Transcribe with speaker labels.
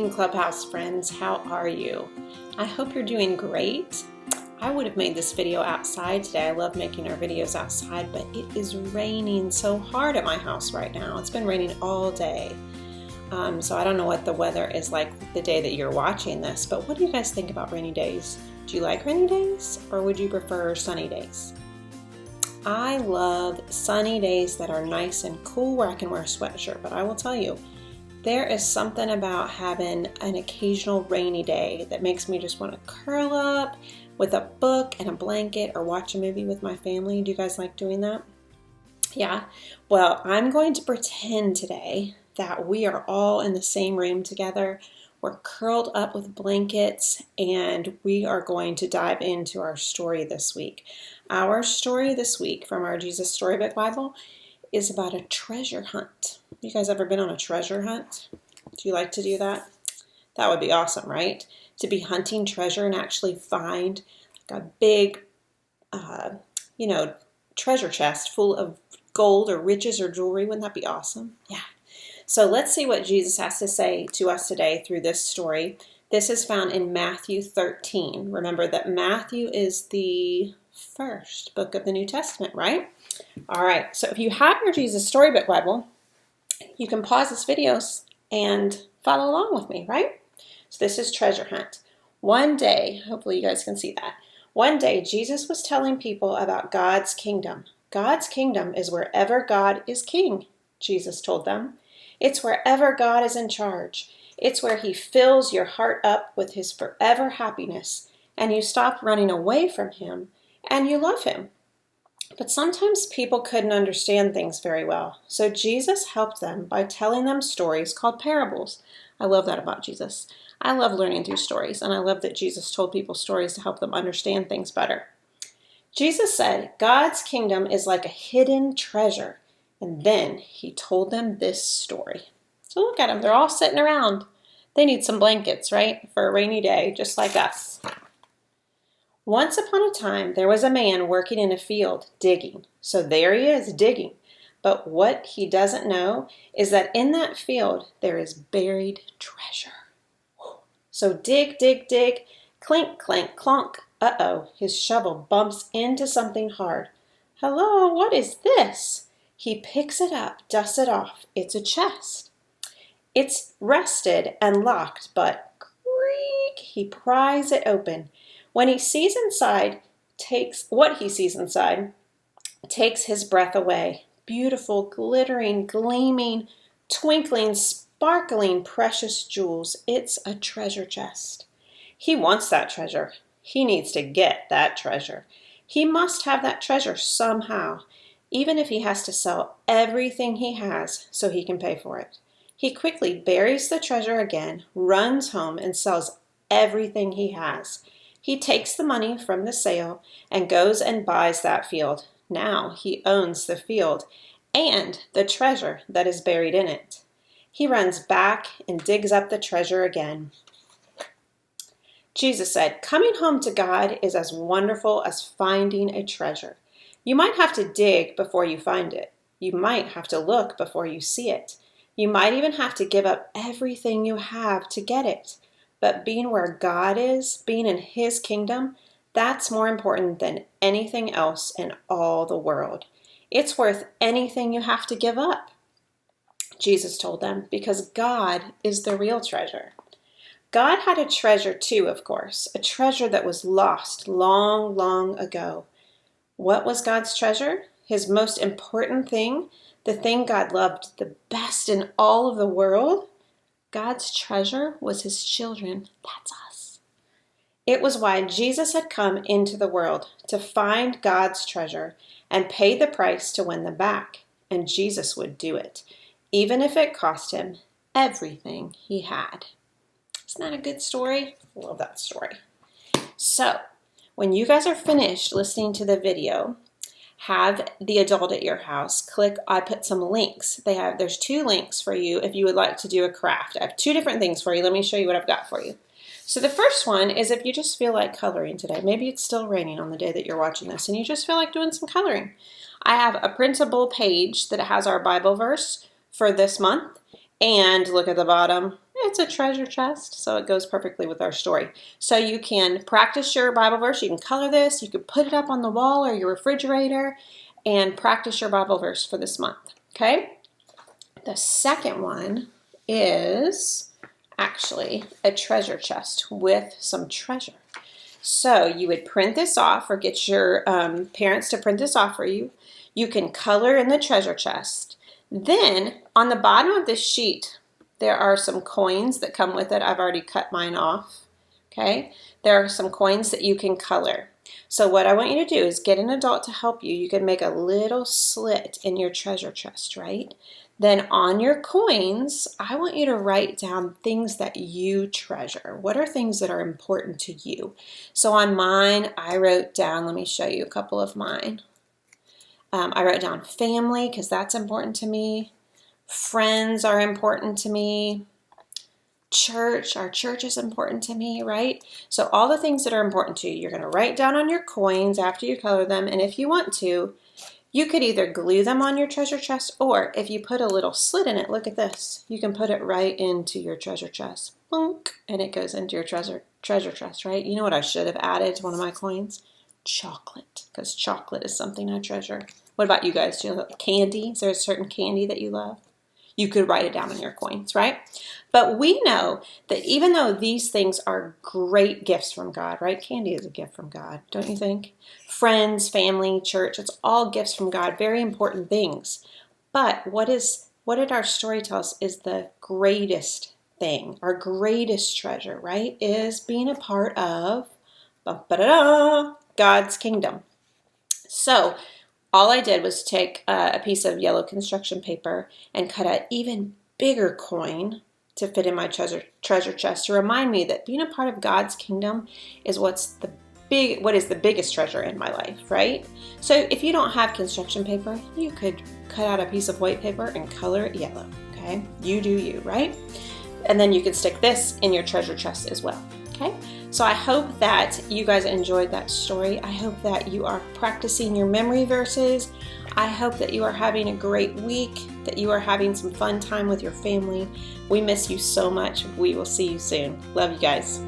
Speaker 1: morning, Clubhouse friends. How are you? I hope you're doing great. I would have made this video outside today. I love making our videos outside, but it is raining so hard at my house right now. It's been raining all day. So I don't know what the weather is like the day that you're watching this, but what do you guys think about rainy days? Do you like rainy days or would you prefer sunny days? I love sunny days that are nice and cool where I can wear a sweatshirt, but I will tell you, there is something about having an occasional rainy day that makes me just want to curl up with a book and a blanket or watch a movie with my family. Do you guys like doing that? Yeah. Well, I'm going to pretend today that we are all in the same room together. We're curled up with blankets and we are going to dive into our story this week. Our story this week from our Jesus Storybook Bible is about a treasure hunt. You guys ever been on a treasure hunt? Do you like to do that? That would be awesome, right? To be hunting treasure and actually find like a big, treasure chest full of gold or riches or jewelry. Wouldn't that be awesome? Yeah. So let's see what Jesus has to say to us today through this story. This is found in Matthew 13. Remember that Matthew is the first book of the New Testament, right? All right, so if you have your Jesus Storybook Bible, you can pause this video and follow along with me, right? So this is Treasure Hunt. One day, hopefully you guys can see that. One day, Jesus was telling people about God's kingdom. God's kingdom is wherever God is king, Jesus told them. It's wherever God is in charge. It's where he fills your heart up with his forever happiness, and you stop running away from him, and you love him. But sometimes people couldn't understand things very well, so Jesus helped them by telling them stories called parables. I love that about Jesus. I love learning through stories, and I love that Jesus told people stories to help them understand things better. Jesus said, God's kingdom is like a hidden treasure, and then he told them this story. So look at them, they're all sitting around. They need some blankets, right, for a rainy day, just like us. Once upon a time, there was a man working in a field, digging. So there he is, digging. But what he doesn't know is that in that field, there is buried treasure. So dig, dig, dig, clink, clank, clonk. Uh-oh, his shovel bumps into something hard. Hello, what is this? He picks it up, dusts it off. It's a chest. It's rusted and locked, but creak, he pries it open. What he sees inside takes his breath away. Beautiful, glittering, gleaming, twinkling, sparkling, precious jewels. It's a treasure chest. He wants that treasure. He needs to get that treasure. He must have that treasure somehow, even if he has to sell everything he has so he can pay for it. He quickly buries the treasure again, runs home, and sells everything he has. He takes the money from the sale and goes and buys that field. Now he owns the field and the treasure that is buried in it. He runs back and digs up the treasure again. Jesus said, coming home to God is as wonderful as finding a treasure. You might have to dig before you find it. You might have to look before you see it. You might even have to give up everything you have to get it. But being where God is, being in his kingdom, that's more important than anything else in all the world. It's worth anything you have to give up, Jesus told them, because God is the real treasure. God had a treasure too, of course, a treasure that was lost long, long ago. What was God's treasure? His most important thing, the thing God loved the best in all of the world? God's treasure was his children. That's us. It was why Jesus had come into the world, to find God's treasure and pay the price to win them back. And Jesus would do it, even if it cost him everything he had. Isn't that a good story? I love that story. So, when you guys are finished listening to the video, have the adult at your house click, I put some links. There's 2 links for you if you would like to do a craft. I have 2 different things for you. Let me show you what I've got for you. So the first one is if you just feel like coloring today. Maybe it's still raining on the day that you're watching this and you just feel like doing some coloring. I have a printable page that has our Bible verse for this month. And look at the bottom. it's a treasure chest, so it goes perfectly with our story. So you can practice your Bible verse. You can color this. You can put it up on the wall or your refrigerator and practice your Bible verse for this month, okay? The second one is actually a treasure chest with some treasure. So you would print this off or get your parents to print this off for you. You can color in the treasure chest. Then on the bottom of this sheet, there are some coins that come with it. I've already cut mine off, okay? There are some coins that you can color. So what I want you to do is get an adult to help you. You can make a little slit in your treasure chest, right? Then on your coins, I want you to write down things that you treasure. What are things that are important to you? So on mine, I wrote down, let me show you a couple of mine. I wrote down family because that's important to me. Friends are important to me. Church, our church is important to me, right? So all the things that are important to you, you're going to write down on your coins after you color them. And if you want to, you could either glue them on your treasure chest, or if you put a little slit in it, look at this. You can put it right into your treasure chest. Boink, and it goes into your treasure chest, right? You know what I should have added to one of my coins? Chocolate, because chocolate is something I treasure. What about you guys? Do you love candy? Is there a certain candy that you love? You could write it down on your coins, right? But we know that even though these things are great gifts from God, right? Candy is a gift from God, don't you think? Friends, family, church, it's all gifts from God, very important things. But what did our story tell us is the greatest thing, our greatest treasure, right? Is being a part of God's kingdom. So all I did was take a piece of yellow construction paper and cut an even bigger coin to fit in my treasure chest to remind me that being a part of God's kingdom is what is the biggest treasure in my life, right? So if you don't have construction paper, you could cut out a piece of white paper and color it yellow, okay? You do you, right? And then you can stick this in your treasure chest as well, okay? So I hope that you guys enjoyed that story. I hope that you are practicing your memory verses. I hope that you are having a great week, that you are having some fun time with your family. We miss you so much. We will see you soon. Love you guys.